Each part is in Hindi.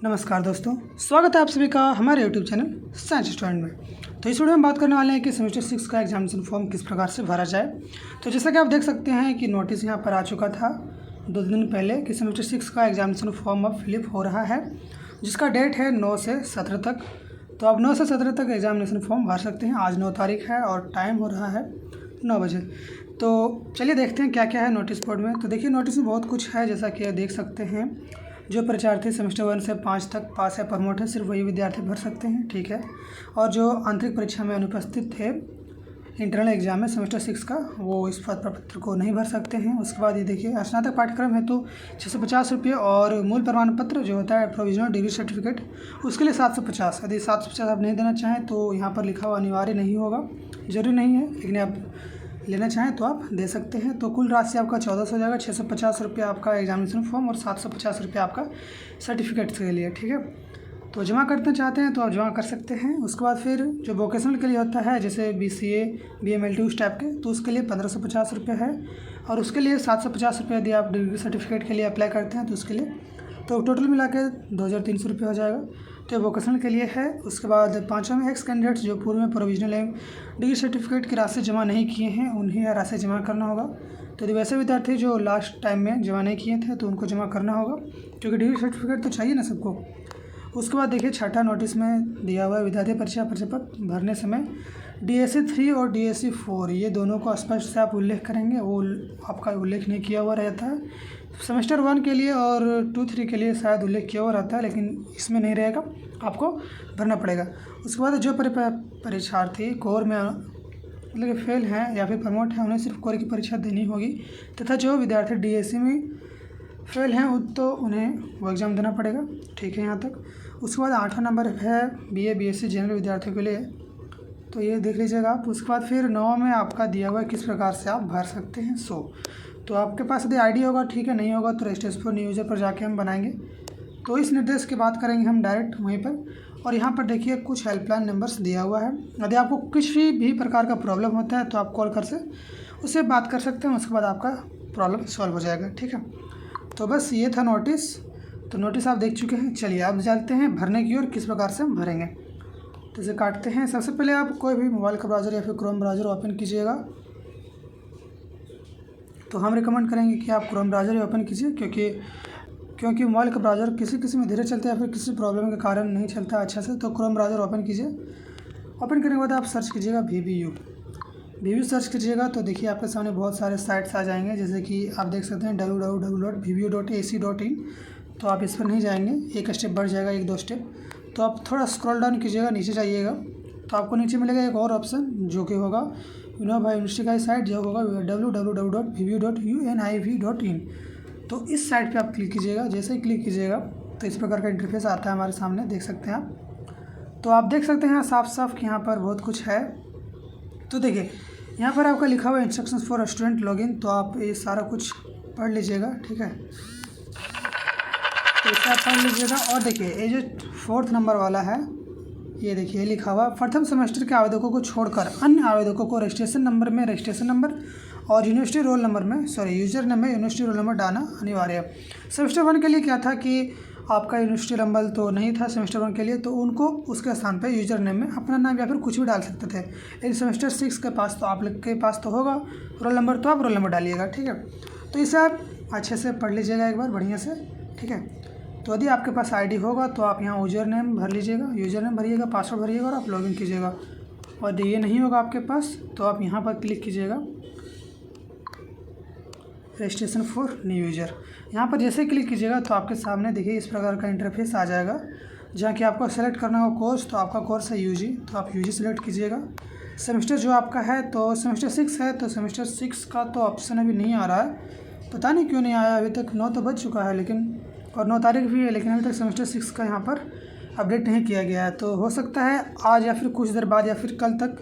नमस्कार दोस्तों, स्वागत है आप सभी का हमारे यूट्यूब चैनल साइंस स्टूडेंट में। तो इस वीडियो में बात करने वाले हैं कि सेमेस्टर 6 का एग्जामिनेशन फॉर्म किस प्रकार से भरा जाए। तो जैसा कि आप देख सकते हैं कि नोटिस यहाँ पर आ चुका था 2 दिन पहले कि सेमेस्टर 6 का एग्जामिनेशन फॉर्म अब फिलअप हो रहा है, जिसका डेट है 9 से 17 तक। तो आप 9 से 17 तक एग्जामिनेशन फॉर्म भर सकते हैं। आज 9 तारीख है और टाइम हो रहा है 9 बजे। तो चलिए देखते हैं क्या क्या है नोटिस बोर्ड में। तो देखिए नोटिस में बहुत कुछ है, जैसा कि देख सकते हैं। जो परीक्षार्थी सेमेस्टर 1 से 5 तक पास या प्रमोट है, सिर्फ वही विद्यार्थी भर सकते हैं, ठीक है। और जो आंतरिक परीक्षा में अनुपस्थित थे इंटरनल एग्जाम में सेमेस्टर 6 का, वो इस पत्र को नहीं भर सकते हैं। उसके बाद ये देखिए स्नातक पाठ्यक्रम है तो 650 रुपये, और मूल प्रमाण पत्र जो होता है प्रोविजनल डिग्री सर्टिफिकेट, उसके लिए 750। यदि 750 आप नहीं देना चाहें तो यहाँ पर लिखा हुआ अनिवार्य नहीं होगा, ज़रूरी नहीं है, लेकिन आप लेना चाहें तो आप दे सकते हैं। तो कुल राशि आपका 1400 हो जाएगा। 650 रुपये आपका एग्जामिनेशन फॉर्म और 750 रुपये आपका सर्टिफिकेट के लिए, ठीक है। तो जमा करना चाहते हैं तो आप जमा कर सकते हैं। उसके बाद फिर जो वोकेशनल के लिए होता है, जैसे BCA BMLT उस टाइप के, तो उसके लिए 1550 रुपये है, और उसके लिए 750 रुपये यदि आप डिग्री सर्टिफिकेट के लिए अप्लाई करते हैं तो उसके लिए, तो टोटल मिला के 2300 रुपये हो जाएगा। तो वोकेशनल के लिए है। उसके बाद 5वां में एक्स कैंडिडेट्स जो पूर्व में प्रोविजनल एवं डिग्री सर्टिफिकेट की राशि जमा नहीं किए हैं, उन्हें यह राशि जमा करना होगा। तो यदि वैसे विद्यार्थी जो लास्ट टाइम में जमा नहीं किए थे तो उनको जमा करना होगा, क्योंकि डिग्री सर्टिफिकेट तो चाहिए ना सबको। उसके बाद देखिए 6ठा नोटिस में दिया हुआ है, विद्यार्थी परीक्षा पत्र भरने समय DSE 3 और DSE 4 ये दोनों को स्पष्ट से आप उल्लेख करेंगे। वो आपका उल्लेख नहीं किया हुआ रहता है। सेमेस्टर 1 के लिए और 2-3 के लिए शायद उल्लेख किया हुआ रहता है, लेकिन इसमें नहीं रहेगा, आपको भरना पड़ेगा। उसके बाद जो परीक्षार्थी कोर में मतलब फेल हैं या फिर प्रमोट हैं, उन्हें सिर्फ कोर की परीक्षा देनी होगी, तथा जो विद्यार्थी DSE में फेल हैं तो उन्हें वो एग्ज़ाम देना पड़ेगा, ठीक है यहाँ तक। उसके बाद 8वां नंबर है BA BSc जनरल विद्यार्थियों के लिए, तो ये देख लीजिएगा आप। उसके बाद फिर 9 में आपका दिया हुआ है किस प्रकार से आप भर सकते हैं। तो आपके पास यदि ID होगा ठीक है, नहीं होगा तो रजिस्ट्रेशन फॉर न्यू यूजर पर जाके हम बनाएंगे। तो इस निर्देश की बात करेंगे हम डायरेक्ट वहीं पर। और यहाँ पर देखिए कुछ हेल्पलाइन नंबर्स दिया हुआ है। यदि आपको किसी भी प्रकार का प्रॉब्लम होता है तो आप कॉल कर से उससे बात कर सकते हैं। उसके बाद आपका प्रॉब्लम सॉल्व हो जाएगा, ठीक है। तो बस ये था नोटिस। तो नोटिस आप देख चुके हैं। चलिए आप चलते हैं भरने की ओर, किस प्रकार से हम भरेंगे। तो इसे काटते हैं। सबसे पहले आप कोई भी मोबाइल का ब्राउज़र या फिर क्रोम ब्राउज़र ओपन कीजिएगा। तो हम रिकमेंड करेंगे कि आप क्रोम ब्राउज़र ही ओपन कीजिए, क्योंकि मोबाइल का ब्राउज़र किसी में धीरे चलता है या फिर किसी प्रॉब्लम के कारण नहीं चलता अच्छा से। तो क्रोम ब्राउज़र ओपन कीजिए। ओपन करने के बाद आप सर्च कीजिएगा VVU सर्च कीजिएगा। तो देखिए आपके सामने बहुत सारे साइट्स आ जाएंगे, जैसे कि आप देख सकते हैं www.vvu.ac.in। तो आप इस पर नहीं जाएंगे, एक स्टेप बढ़ जाएगा, 1-2 स्टेप। तो आप थोड़ा स्क्रॉल डाउन कीजिएगा, नीचे जाइएगा। तो आपको नीचे मिलेगा एक और ऑप्शन, जो कि होगा विनोबा यूनिवर्सिटी का साइट, जो होगा www.vvu.univ.in। तो इस साइट पे आप क्लिक कीजिएगा। जैसे ही क्लिक कीजिएगा तो इस प्रकार का इंटरफेस आता है हमारे सामने, देख सकते हैं आप। तो आप देख सकते हैं साफ साफ कि यहाँ पर बहुत कुछ है। तो देखिए यहाँ पर आपका लिखा हुआ इंस्ट्रक्शंस फॉर स्टूडेंट लॉगिन। तो आप ये सारा कुछ पढ़ लीजिएगा, ठीक है। तो इसे आप पढ़ लीजिएगा। और देखिए ये जो 4th नंबर वाला है, ये देखिए लिखा हुआ प्रथम सेमेस्टर के आवेदकों को छोड़कर अन्य आवेदकों को रजिस्ट्रेशन नंबर और यूनिवर्सिटी रोल नंबर में यूजर नेम में यूनिवर्सिटी रोल नंबर डालना अनिवार्य है। सेमेस्टर 1 के लिए क्या था कि आपका यूनिवर्सिटी नंबर तो नहीं था सेमेस्टर 1 के लिए, तो उनको उसके स्थान पे यूजर नेम में अपना नाम या फिर कुछ भी डाल सकते थे। लेकिन सेमेस्टर 6 के पास तो आप लोग के पास तो होगा रोल नंबर, तो आप रोल नंबर डालिएगा, ठीक है। तो इसे आप अच्छे से पढ़ लीजिएगा एक बार बढ़िया से, ठीक है। तो यदि आपके पास ID होगा तो आप यहाँ यूजर नेम भर लीजिएगा, यूजर नेम भरिएगा, पासवर्ड भरिएगा और आप लॉगिन कीजिएगा। और यदि ये नहीं होगा आपके पास तो आप यहाँ पर क्लिक कीजिएगा रजिस्ट्रेशन फॉर न्यू यूजर। यहाँ पर जैसे क्लिक कीजिएगा तो आपके सामने देखिए इस प्रकार का इंटरफेस आ जाएगा, जहाँ कि आपको सेलेक्ट करना होगा कोर्स। तो आपका कोर्स है UG, तो आप UG सेलेक्ट कीजिएगा। सेमेस्टर जो आपका है तो सेमेस्टर 6 है, तो सेमेस्टर 6 का तो ऑप्शन अभी नहीं आ रहा है, पता नहीं क्यों नहीं आया अभी तक। 9 तो बज चुका है लेकिन, और 9 तारीख भी है, लेकिन अभी तक सेमेस्टर 6 का यहाँ पर अपडेट नहीं किया गया है। तो हो सकता है आज या फिर कुछ देर बाद या फिर कल तक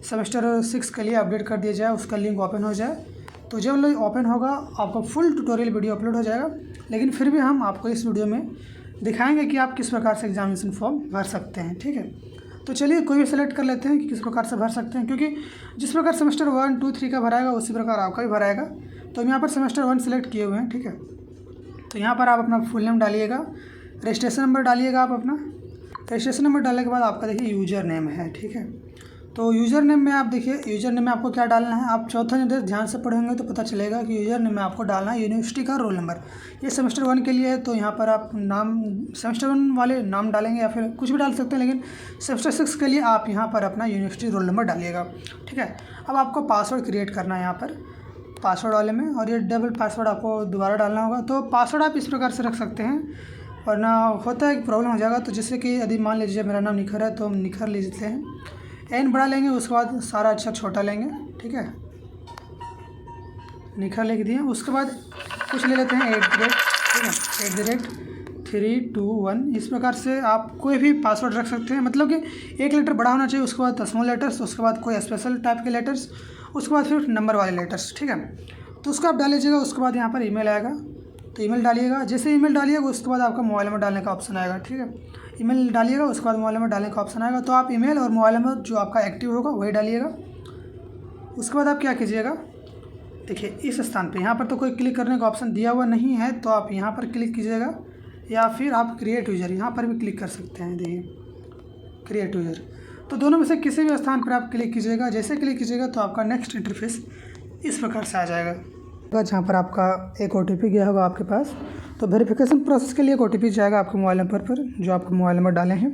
सेमेस्टर 6 के लिए अपडेट कर दिया जाए, उसका लिंक ओपन हो जाए। तो जब लिंक ओपन होगा आपका फुल ट्यूटोरियल वीडियो अपलोड हो जाएगा। लेकिन फिर भी हम आपको इस वीडियो में दिखाएंगे कि आप किस प्रकार से एग्जामिनेशन फॉर्म भर सकते हैं, ठीक है। तो चलिए कोई भी सेलेक्ट कर लेते हैं कि किस प्रकार से भर सकते हैं, क्योंकि जिस प्रकार सेमेस्टर 1, 2, 3 का भराएगा उसी प्रकार आपका भी भराएगा। तो हम यहाँ पर सेमेस्टर 1 सेलेक्ट किए हुए हैं, ठीक है। तो यहाँ पर आप अपना फुल नेम डालिएगा, रजिस्ट्रेशन नंबर डालिएगा आप अपना। रजिस्ट्रेशन नंबर डालने के बाद आपका देखिए यूज़र नेम है, ठीक है। तो यूज़र नेम में आप देखिए, यूज़र नेम में आपको क्या डालना है, आप चौथा निर्देश ध्यान से पढ़ेंगे तो पता चलेगा कि यूज़र नेम में आपको डालना है यूनिवर्सिटी का रोल नंबर। ये सेमेस्टर 1 के लिए है, तो यहाँ पर आप नाम सेमेस्टर 1 वाले नाम डालेंगे या फिर कुछ भी डाल सकते हैं, लेकिन सेमेस्टर 6 के लिए आप यहाँ पर अपना यूनिवर्सिटी रोल नंबर डालिएगा, ठीक है। अब आपको पासवर्ड क्रिएट करना है यहाँ पर पासवर्ड वाले में, और ये डबल पासवर्ड आपको दोबारा डालना होगा। तो पासवर्ड आप इस प्रकार से रख सकते हैं, वरना होता है कि प्रॉब्लम हो जाएगा। तो जैसे कि यदि मान लीजिए मेरा नाम निखर है, तो हम निखर ले लेते हैं, एन बड़ा लेंगे, उसके बाद सारा अक्षर छोटा लेंगे, ठीक है। निखर लिख दिए, उसके बाद कुछ ले लेते हैं @ ठीक है, @321। इस प्रकार से आप कोई भी पासवर्ड रख सकते हैं, मतलब कि एक लेटर बड़ा होना चाहिए, उसके बाद स्मॉल लेटर्स, उसके बाद कोई स्पेशल टाइप के लेटर्स, उसके बाद फिर नंबर वाले लेटर्स, ठीक है। तो उसको आप डाल लीजिएगा। उसके बाद यहाँ पर ईमेल आएगा, तो ईमेल डालिएगा। जैसे ईमेल डालिएगा उसके बाद आपका मोबाइल नंबर डालने का ऑप्शन आएगा, ठीक है। ईमेल डालिएगा, उसके बाद मोबाइल नंबर डालने का ऑप्शन आएगा। तो आप ईमेल और मोबाइल नंबर जो आपका एक्टिव होगा वही डालिएगा। उसके बाद आप क्या कीजिएगा, देखिए इस स्थान पे यहाँ पर तो कोई क्लिक करने का ऑप्शन दिया हुआ नहीं है, तो आप यहाँ पर क्लिक कीजिएगा, या फिर आप क्रिएट यूज़र यहाँ पर भी क्लिक कर सकते हैं। देखिए क्रिएट यूज़र, तो दोनों में से किसी भी स्थान पर आप क्लिक कीजिएगा। जैसे क्लिक कीजिएगा तो आपका नेक्स्ट इंटरफेस इस प्रकार से आ जाएगा, जहाँ पर आपका एक OTP गया होगा आपके पास। तो वेरिफिकेशन प्रोसेस के लिए एक OTP जाएगा आपके मोबाइल नंबर पर, जो आपका मोबाइल नंबर डाले हैं।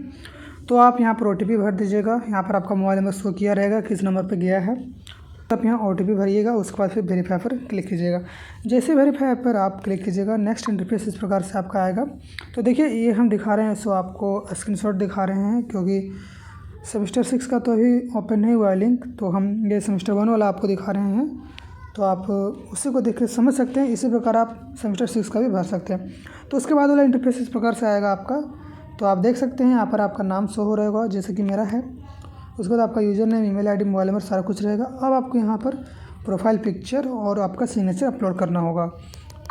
तो आप यहाँ पर OTP भर दीजिएगा। यहाँ पर आपका मोबाइल नंबर शो किया रहेगा किस नंबर पर गया है, आप यहाँ OTP भरिएगा। उसके बाद फिर वेरीफाई पर क्लिक कीजिएगा। जैसे वेरीफाई पर आप क्लिक कीजिएगा, नेक्स्ट इंटरफेस इस प्रकार से आपका आएगा। तो देखिए ये हम दिखा रहे हैं, सो आपको स्क्रीनशॉट दिखा रहे हैं, क्योंकि सेमेस्टर 6 का तो अभी ओपन नहीं हुआ है लिंक, तो हम ये सेमेस्टर 1 वाला आपको दिखा रहे हैं। तो आप उसी को देख के समझ सकते हैं। इसी प्रकार आप सेमेस्टर 6 का भी भर सकते हैं। तो उसके बाद वाला इंटरफेस इस प्रकार से आएगा आपका। तो आप देख सकते हैं यहाँ पर आपका नाम शो हो रहेगा, जैसे कि मेरा है। उसके बाद आपका user name, email ID, mobile number सारा कुछ रहेगा। अब आपको यहाँ पर प्रोफाइल पिक्चर और आपका सिग्नेचर अपलोड करना होगा।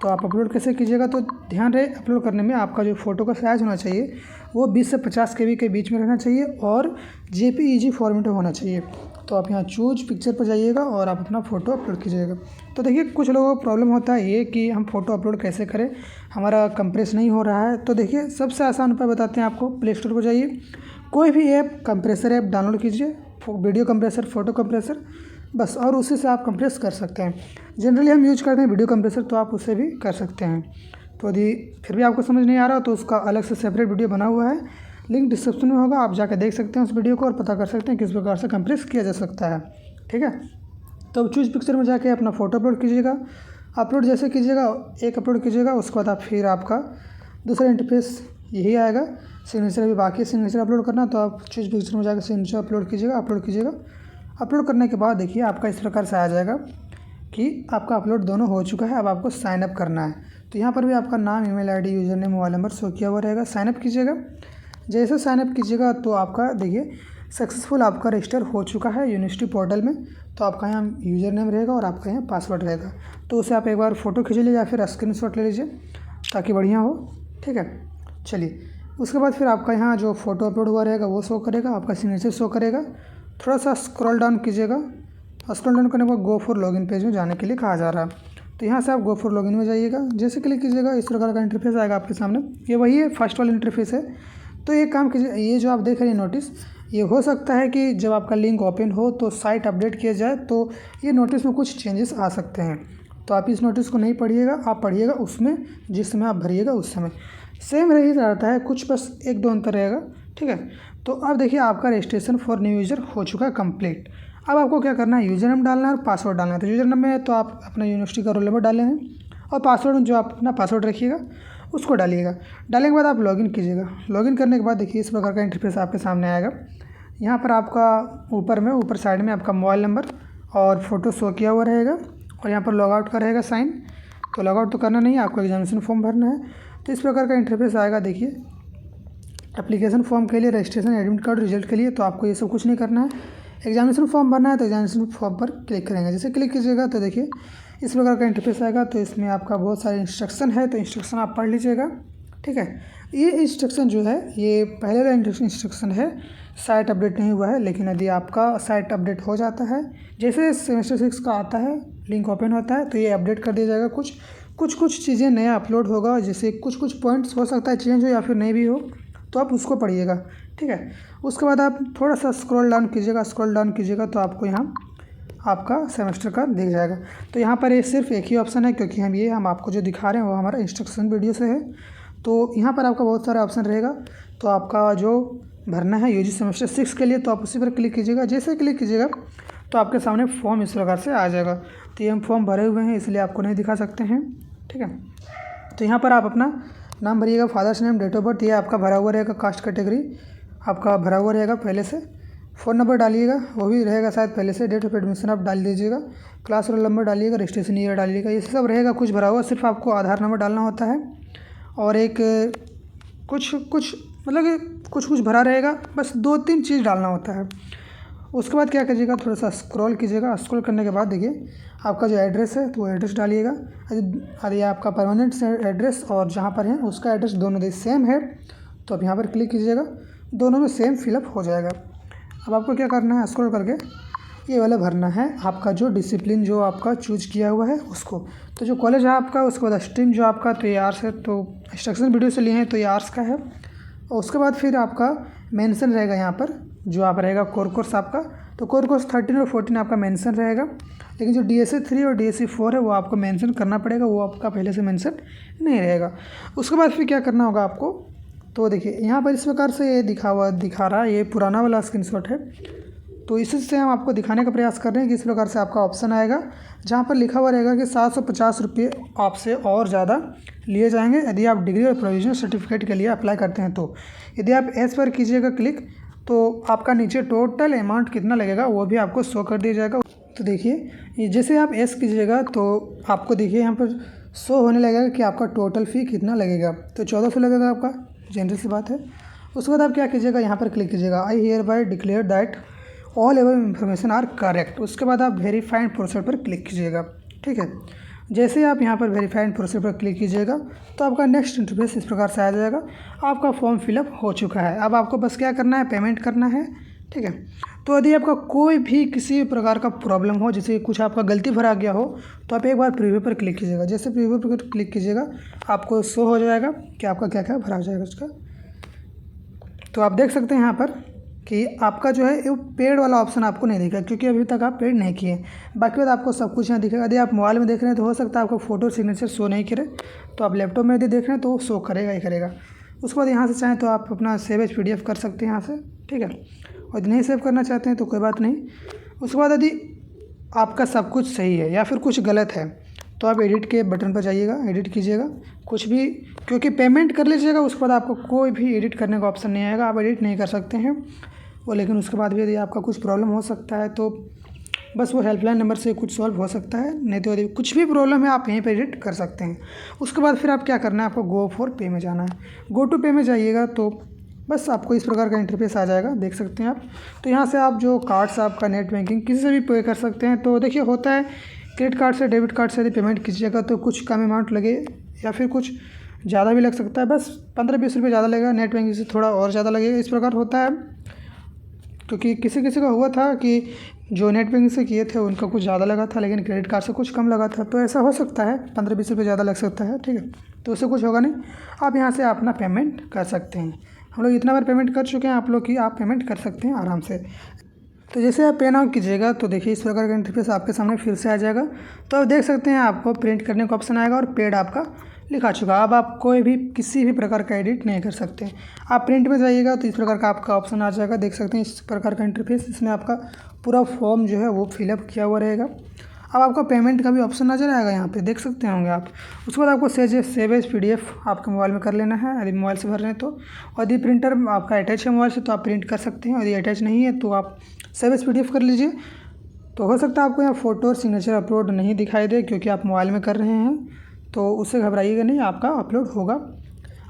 तो आप अपलोड कैसे कीजिएगा, तो ध्यान रहे अपलोड करने में आपका जो फ़ोटो का साइज़ होना चाहिए वो 20 से 50 KB के बीच में रहना चाहिए, और JPEG फॉर्मेट में होना चाहिए। तो आप यहाँ चूज पिक्चर पर जाइएगा और आप अपना फ़ोटो अपलोड कीजिएगा। तो देखिए कुछ लोगों को प्रॉब्लम होता है ये कि हम फ़ोटो अपलोड कैसे करें, हमारा कंप्रेस नहीं हो रहा है। तो देखिए सबसे आसान उपाय बताते हैं आपको। प्ले स्टोर पर जाइए, कोई भी ऐप कंप्रेसर ऐप डाउनलोड कीजिए, वीडियो कंप्रेसर, फ़ोटो कंप्रेसर, बस, और उसी से आप कंप्रेस कर सकते हैं। जनरली हम यूज करते हैं वीडियो कंप्रेसर, तो आप उससे भी कर सकते हैं। तो यदि फिर भी आपको समझ नहीं आ रहा तो उसका अलग से सेपरेट वीडियो बना हुआ है, लिंक डिस्क्रिप्शन में होगा, आप जाकर देख सकते हैं उस वीडियो को और पता कर सकते हैं किस प्रकार से कंप्रेस किया जा सकता है, ठीक है। तो चूज पिक्चर में जाके अपना फ़ोटो अपलोड कीजिएगा। अपलोड जैसे कीजिएगा, एक अपलोड कीजिएगा, उसके बाद आप फिर आपका दूसरा इंटरफेस यही आएगा। सिग्नेचर अभी बाकी सिग्नेचर अपलोड करना, तो आप चूज पिक्चर में जाकर सिग्नेचर अपलोड कीजिएगा। अपलोड करने के बाद देखिए आपका इस प्रकार से आ जाएगा कि आपका अपलोड दोनों हो चुका है। अब आपको साइन अप करना है। तो यहाँ पर भी आपका नाम, email ID, user name, mobile number show किया हुआ रहेगा। साइन अप कीजिएगा। जैसे साइन अप कीजिएगा तो आपका देखिए सक्सेसफुल आपका रजिस्टर हो चुका है यूनिवर्सिटी पोर्टल में। तो आपका यहाँ यूज़र नेम रहेगा और आपका यहाँ पासवर्ड रहेगा। तो उसे आप एक बार फ़ोटो खींच लीजिए या फिर स्क्रीनशॉट ले लीजिए ताकि बढ़िया हो, ठीक है। चलिए उसके बाद फिर आपका यहाँ जो फ़ोटो अपलोड हुआ रहेगा वो शो करेगा, आपका सिग्नेचर शो करेगा। थोड़ा सा स्क्रॉल डाउन कीजिएगा। स्क्रॉल डाउन करने के बाद गो फॉर लॉगिन पेज में जाने के लिए कहा जा रहा है। तो यहाँ से आप गो फॉर लॉगिन में जाइएगा। जैसे क्लिक कीजिएगा इस प्रकार का इंटरफेस आएगा आपके सामने। ये वही है, फर्स्ट वाला इंटरफेस है। तो एक काम कीजिए, ये जो आप देख रहे हैं नोटिस, ये हो सकता है कि जब आपका लिंक ओपन हो तो साइट अपडेट किया जाए, तो ये नोटिस में कुछ चेंजेस आ सकते हैं। तो आप इस नोटिस को नहीं पढ़िएगा, आप पढ़िएगा उसमें जिस समय आप भरिएगा उस समय सेम रही रहता है, कुछ बस 1-2 अंतर रहेगा, ठीक है। तो अब देखिए आपका रजिस्ट्रेशन फॉर न्यू यूज़र हो चुका है कंप्लीट। अब आपको क्या करना है, यूज़र नेम डालना है और पासवर्ड डालना है। तो यूज़र नेम में तो आप अपना यूनिवर्सिटी का रोल नंबर डाले हैं, और पासवर्ड में जो आप अपना पासवर्ड रखिएगा उसको डालिएगा। डालने के बाद आप लॉगिन कीजिएगा। लॉगिन करने के बाद देखिए इस प्रकार का इंटरफेस आपके सामने आएगा। यहाँ पर आपका ऊपर साइड में आपका मोबाइल नंबर और फ़ोटो शो किया हुआ रहेगा, और यहाँ पर लॉग आउट का रहेगा साइन। तो लॉग आउट तो करना नहीं है, आपको एग्जामिनेशन फॉर्म भरना है। तो इस प्रकार का इंटरफेस आएगा। देखिए एप्लीकेशन फॉर्म के लिए, रजिस्ट्रेशन, एडमिट कार्ड, रिजल्ट के लिए तो आपको ये सब कुछ नहीं करना है। एग्जामिनेशन फॉर्म भरना है तो एग्जामिनेशन फॉर्म पर क्लिक करेंगे। जैसे क्लिक कीजिएगा तो देखिए इस प्रकार का इंटरफेस आएगा। तो इसमें आपका बहुत सारे इंस्ट्रक्शन है, तो इंस्ट्रक्शन आप पढ़ लीजिएगा, ठीक है। ये इंस्ट्रक्शन जो है ये पहले वाला इंस्ट्रक्शन है, साइट अपडेट नहीं हुआ है। लेकिन यदि आपका साइट अपडेट हो जाता है, जैसे सेमेस्टर 6 का आता है लिंक ओपन होता है, तो ये अपडेट कर दिया जाएगा। कुछ कुछ चीज़ें नया अपलोड होगा, जैसे कुछ कुछ पॉइंट्स हो सकता है चेंज हो या फिर नहीं भी हो, तो आप उसको पढ़िएगा, ठीक है। उसके बाद आप थोड़ा सा स्क्रॉल डाउन कीजिएगा तो आपको यहाँ आपका सेमेस्टर का दिख जाएगा। तो यहाँ पर ये सिर्फ एक ही ऑप्शन है, क्योंकि हम आपको जो दिखा रहे हैं वो हमारा इंस्ट्रक्शन वीडियो से है। तो यहाँ पर आपका बहुत सारा ऑप्शन रहेगा, तो आपका जो भरना है यूजी सेमेस्टर 6 के लिए, तो आप उसी पर क्लिक कीजिएगा। जैसे क्लिक कीजिएगा तो आपके सामने फॉर्म इस प्रकार से आ जाएगा। तो ये हम फॉर्म भरे हुए हैं, इसलिए आपको नहीं दिखा सकते हैं, ठीक है। तो यहाँ पर आप अपना नाम भरिएगा, father's name, date of birth, ये आपका भरा हुआ रहेगा, कास्ट कैटेगरी आपका भरा हुआ रहेगा पहले से, फ़ोन नंबर डालिएगा, वो भी रहेगा शायद पहले से, डेट ऑफ एडमिशन आप डाल दीजिएगा, क्लास रोल नंबर डालिएगा, रजिस्ट्रेशन ईयर डालिएगा, ये सब रहेगा कुछ भरा हुआ। सिर्फ आपको आधार नंबर डालना होता है और एक कुछ कुछ भरा रहेगा, बस 2-3 चीज़ डालना होता है। उसके बाद क्या कीजिएगा, थोड़ा सा स्क्रॉल कीजिएगा। स्क्रॉल करने के बाद देखिए आपका जो एड्रेस है तो वो एड्रेस डालिएगा। यदि आपका परमानेंट एड्रेस और जहाँ पर है उसका एड्रेस दोनों सेम है तो आप यहाँ पर क्लिक कीजिएगा, दोनों में सेम फिलअप हो जाएगा। अब आपको क्या करना है, स्क्रॉल करके ये वाला भरना है आपका जो डिसिप्लिन जो आपका चूज किया हुआ है उसको। तो जो कॉलेज है आपका, उसके बाद स्ट्रीम जो आपका, तो ये आर्ट्स है, तो इंस्ट्रक्शन वीडियो से लिए हैं तो ये आर्ट्स का है। और उसके बाद फिर आपका मेंशन रहेगा यहाँ पर जो आप रहेगा कोर कोर्स आपका, तो कोर कोर्स 13 और 14 आपका मेंशन रहेगा। लेकिन जो DSC 3 और DSC 4 है वो आपको मेंशन करना पड़ेगा, वो आपका पहले से मेंशन नहीं रहेगा। उसके बाद फिर क्या करना होगा आपको, तो देखिए यहाँ पर इस प्रकार से ये दिखा रहा है, ये पुराना वाला स्क्रीनशॉट है। तो इससे हम आपको दिखाने का प्रयास कर रहे हैं कि इस प्रकार से आपका ऑप्शन आएगा जहाँ पर लिखा हुआ रहेगा कि 750 रुपये आपसे और ज़्यादा लिए जाएंगे यदि आप डिग्री और प्रोविजनल सर्टिफिकेट के लिए अप्लाई करते हैं। तो यदि आप एस पर कीजिएगा क्लिक तो आपका नीचे टोटल अमाउंट कितना लगेगा वो भी आपको शो कर दिया जाएगा। तो देखिए जैसे आप एस कीजिएगा तो आपको देखिए यहाँ पर शो होने लगेगा कि आपका टोटल फ़ी कितना लगेगा। तो 1400 लगेगा आपका, जनरल सी बात है। उसके बाद आप क्या कीजिएगा, यहाँ पर क्लिक कीजिएगा, I hereby declare that all ever information are correct. उसके बाद आप वेरीफाइड प्रोसेस पर क्लिक कीजिएगा, ठीक है। जैसे आप यहाँ पर वेरीफाइड प्रोसेस पर क्लिक कीजिएगा तो आपका नेक्स्ट इंटरफेस इस प्रकार से आ जाएगा, आपका फॉर्म फिलअप हो चुका है। अब आपको बस क्या करना है, पेमेंट करना है, ठीक है। तो यदि आपका कोई भी किसी प्रकार का प्रॉब्लम हो, जैसे कुछ आपका गलती भरा गया हो, तो आप एक बार प्रीव्यू पर क्लिक कीजिएगा। जैसे प्रीव्यू पर क्लिक कीजिएगा आपको शो हो जाएगा कि आपका क्या क्या भरा जाएगा उसका। तो आप देख सकते हैं यहाँ पर कि आपका जो है ये पेड वाला ऑप्शन आपको नहीं दिखा, क्योंकि अभी तक आप पेड नहीं किए। बाकी बात आपको सब कुछ यहाँ दिखेगा। यदि आप मोबाइल में देख रहे हैं तो हो सकता है आपको फ़ोटो सिग्नेचर शो नहीं करे, तो आप लैपटॉप में यदि देख रहे हैं तो शो करेगा ही करेगा। उसके बाद यहाँ से चाहें तो आप अपना सेव एज PDF कर सकते हैं यहाँ से, ठीक है। और यदि नहीं सेव करना चाहते हैं तो कोई बात नहीं। उसके बाद यदि आपका सब कुछ सही है या फिर कुछ गलत है तो आप एडिट के बटन पर जाइएगा, एडिट कीजिएगा कुछ भी, क्योंकि पेमेंट कर लीजिएगा। उसके बाद आपको कोई भी एडिट करने का ऑप्शन नहीं आएगा, आप एडिट नहीं कर सकते हैं वो। लेकिन उसके बाद भी यदि आपका कुछ प्रॉब्लम हो सकता है तो बस वो हेल्पलाइन नंबर से कुछ सॉल्व हो सकता है, नहीं तो यदि कुछ भी प्रॉब्लम है आप यहीं पर एडिट कर सकते हैं। उसके बाद फिर आप क्या करना है, आपको गो फॉर पे में जाना है। गो टू पे में जाइएगा तो बस आपको इस प्रकार का इंटरफेस आ जाएगा, देख सकते हैं आप। तो यहाँ से आप जो कार्ड्स आपका नेट बैंकिंग किसी से भी पे कर सकते हैं। तो देखिए होता है क्रेडिट कार्ड से डेबिट कार्ड से यदि पेमेंट कीजिएगा तो कुछ कम अमाउंट लगे या फिर कुछ ज़्यादा भी लग सकता है, बस 15-20 रुपये ज़्यादा लगेगा। नेट बैंकिंग से थोड़ा और ज़्यादा लगेगा, इस प्रकार होता है। क्योंकि किसी किसी का हुआ था कि जो नेट बैंकिंग से किए थे उनका कुछ ज़्यादा लगा था, लेकिन क्रेडिट कार्ड से कुछ कम लगा था। तो ऐसा हो सकता है, 15-20 रुपये ज़्यादा लग सकता है, ठीक है। तो उससे कुछ होगा नहीं, आप यहाँ से अपना पेमेंट कर सकते हैं। हम लोग इतना बार पेमेंट कर चुके हैं आप लोग की, आप पेमेंट कर सकते हैं आराम से। तो जैसे आप पे नाउ कीजिएगा तो देखिए इस प्रकार का इंटरफेस आपके सामने फिर से आ जाएगा। तो आप देख सकते हैं आपको प्रिंट करने का ऑप्शन आएगा और पेड आपका लिखा चुका। अब आप कोई भी किसी भी प्रकार का एडिट नहीं कर सकते। आप प्रिंट में जाइएगा तो इस प्रकार का आपका ऑप्शन आ जाएगा, देख सकते हैं इस प्रकार का इंटरफेस। इसमें आपका पूरा फॉर्म जो है वो फिलअप किया हुआ रहेगा। अब आपका पेमेंट का भी ऑप्शन नजर आएगा, यहाँ पे देख सकते होंगे आप। उसके बाद आपको सेव एज PDF आपके मोबाइल में कर लेना है, यदि मोबाइल से भर रहे हैं तो। और यदि प्रिंटर आपका अटैच है मोबाइल से तो आप प्रिंट कर सकते हैं, यदि अटैच नहीं है तो आप सेव एज PDF कर लीजिए। तो हो सकता है आपको यहाँ फ़ोटो और सिग्नेचर अपलोड नहीं दिखाई दे, क्योंकि आप मोबाइल में कर रहे हैं, तो उससे घबराइएगा नहीं, आपका अपलोड होगा।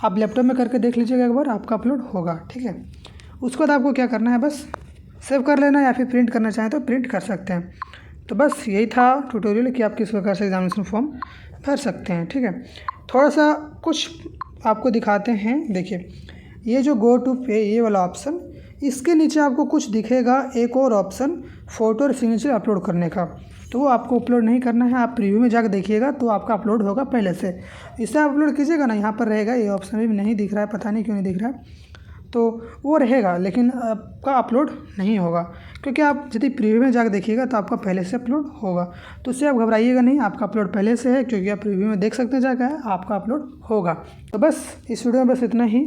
आप लैपटॉप में करके देख लीजिएगा एक बार, आपका अपलोड होगा, ठीक है। उसके बाद आपको क्या करना है, बस सेव कर लेना, या फिर प्रिंट करना चाहें तो प्रिंट कर सकते हैं। तो बस यही था ट्यूटोरियल कि आप किस प्रकार से एग्जामिनेशन फॉर्म भर सकते हैं, ठीक है। थोड़ा सा कुछ आपको दिखाते हैं। देखिए ये जो गो टू पे ये वाला ऑप्शन, इसके नीचे आपको कुछ दिखेगा एक और ऑप्शन फ़ोटो और सिग्नेचर अपलोड करने का। तो वो आपको अपलोड नहीं करना है। आप प्रीव्यू में जाकर देखिएगा तो आपका अपलोड होगा पहले से। इसे आप अपलोड कीजिएगा ना, यहाँ पर रहेगा, ये ऑप्शन भी नहीं दिख रहा है, पता नहीं क्यों नहीं दिख रहा है, तो वो रहेगा लेकिन आपका अपलोड नहीं होगा, क्योंकि आप यदि प्रीव्यू में जाकर देखिएगा तो आपका पहले से अपलोड होगा। तो उससे आप घबराइएगा नहीं, आपका अपलोड पहले से है, क्योंकि आप प्रीव्यू में देख सकते हैं जाकर आपका अपलोड होगा। तो बस इस वीडियो में बस इतना ही।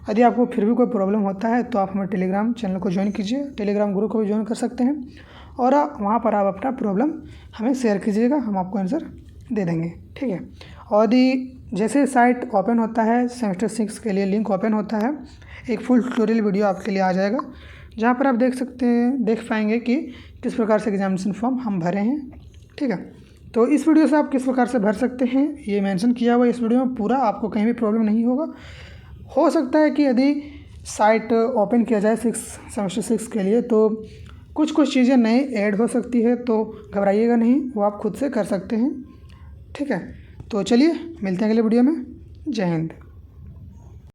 यदि आपको फिर भी कोई प्रॉब्लम होता है तो आप हमारे टेलीग्राम चैनल को ज्वाइन कीजिए, टेलीग्राम ग्रुप को भी ज्वाइन कर सकते हैं, और वहाँ पर आप अपना प्रॉब्लम हमें शेयर कीजिएगा, हम आपको आंसर दे देंगे, ठीक है। और यदि जैसे साइट ओपन होता है सेमेस्टर 6 के लिए लिंक ओपन होता है, एक फुल ट्यूटोरियल वीडियो आपके लिए आ जाएगा, जहाँ पर आप देख पाएंगे कि किस प्रकार से एग्जामिनेशन फॉर्म हम भरे हैं, ठीक है। तो इस वीडियो से आप किस प्रकार से भर सकते हैं ये मेंशन किया हुआ इस वीडियो में पूरा, आपको कहीं भी प्रॉब्लम नहीं होगा। हो सकता है कि यदि साइट ओपन किया जाए सेमेस्टर 6 के लिए तो कुछ चीज़ें नई ऐड हो सकती है, तो घबराइएगा नहीं, वो आप खुद से कर सकते हैं, ठीक है। तो चलिए मिलते हैं अगले वीडियो में। जय हिंद।